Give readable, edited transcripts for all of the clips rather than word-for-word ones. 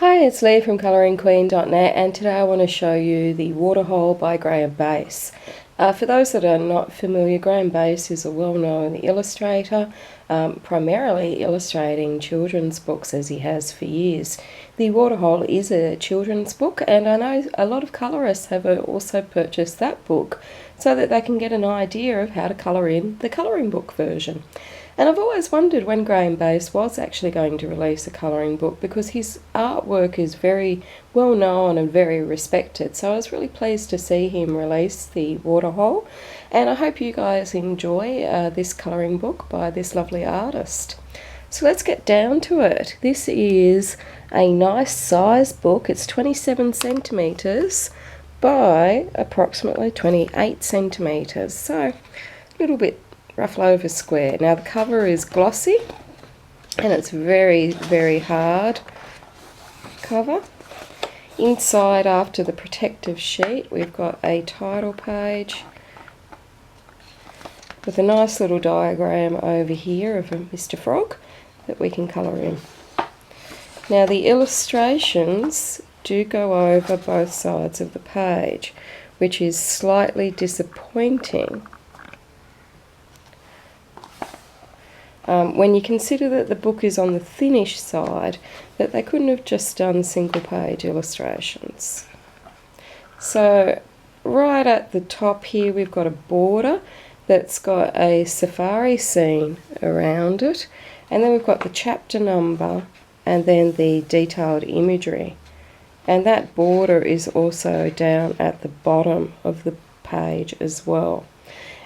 Hi, it's Lee from coloringqueen.net, and today I want to show you the Waterhole by Graeme Base. For those that are not familiar, Graeme Base is a well-known illustrator, primarily illustrating children's books as he has for years. The Waterhole is a children's book, and I know a lot of colorists have also purchased that book so that they can get an idea of how to colour in the colouring book version. And I've always wondered when Graeme Base was actually going to release a colouring book, because his artwork is very well known and very respected. So I was really pleased to see him release the Waterhole, and I hope you guys enjoy this colouring book by this lovely artist. So let's get down to it. This is a nice size book. It's 27 centimetres by approximately 28 centimetres, so a little bit ruffle over square. Now the cover is glossy and it's very, very hard cover. Inside, after the protective sheet, we've got a title page with a nice little diagram over here of a Mr. Frog that we can colour in. Now the illustrations do go over both sides of the page, which is slightly disappointing when you consider that the book is on the thinnish side, that they couldn't have just done single page illustrations. So right at the top here we've got a border that's got a safari scene around it, and then we've got the chapter number and then the detailed imagery, and that border is also down at the bottom of the page as well,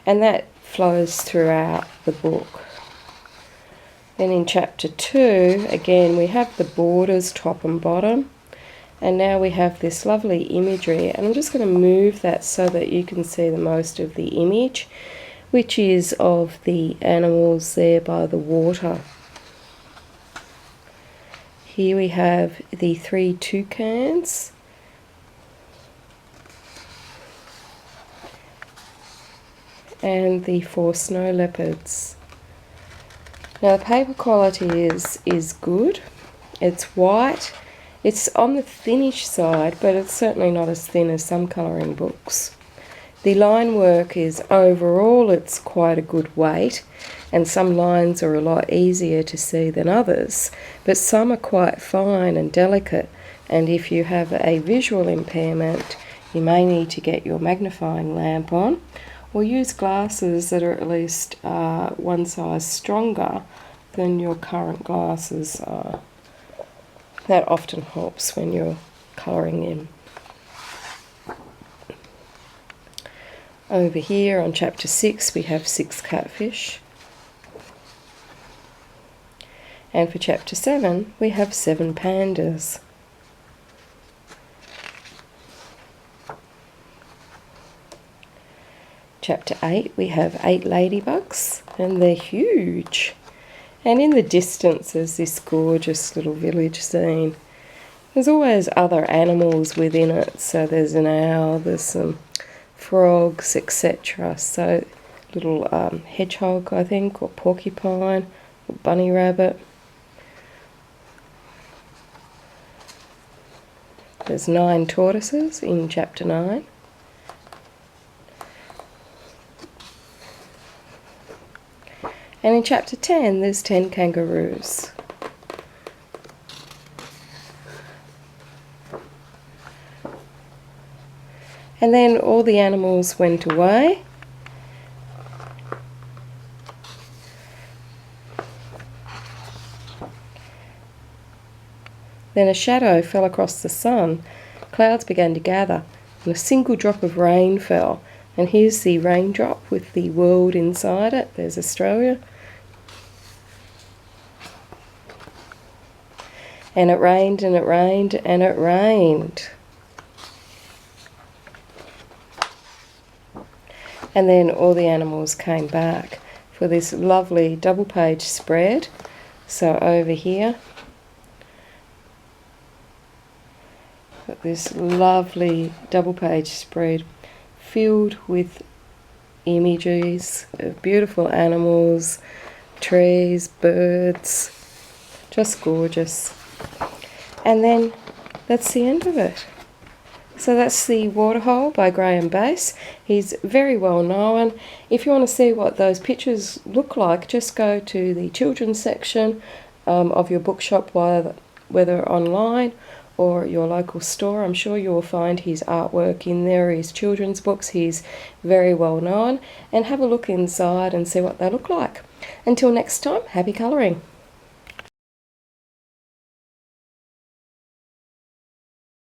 and that flows throughout the book. Then in chapter 2, again, we have the borders top and bottom, and now we have this lovely imagery, and I'm just going to move that so that you can see the most of the image, which is of the animals there by the water. Here we have the 3 toucans, and the 4 snow leopards. Now the paper quality is good. It's white. It's on the thinnish side, but it's certainly not as thin as some colouring books. The line work is overall, it's quite a good weight, and some lines are a lot easier to see than others, but some are quite fine and delicate, and if you have a visual impairment you may need to get your magnifying lamp on, or use glasses that are at least one size stronger than your current glasses are. That often helps when you're colouring in. Over here on chapter 6 we have 6 catfish, and for chapter 7 we have 7 pandas. Chapter 8 we have 8 ladybugs, and they're huge. And in the distance there's this gorgeous little village scene. There's always other animals within it, so there's an owl, there's some frogs, etc. So little hedgehog, I think, or porcupine, or bunny rabbit. There's 9 tortoises in chapter 9. And in chapter 10 there's 10 kangaroos. And then all the animals went away. Then a shadow fell across the sun. Clouds began to gather, and a single drop of rain fell. And here's the raindrop with the world inside it. There's Australia. And it rained and it rained and it rained. And then all the animals came back for this lovely double page spread. So over here, got this lovely double page spread filled with images of beautiful animals, trees, birds, just gorgeous. And then that's the end of it. So that's the Waterhole by Graeme Base. He's very well known. If you want to see what those pictures look like, just go to the children's section of your bookshop, whether online or your local store. I'm sure you will find his artwork in there, his children's books. He's very well known. And have a look inside and see what they look like. Until next time, happy colouring.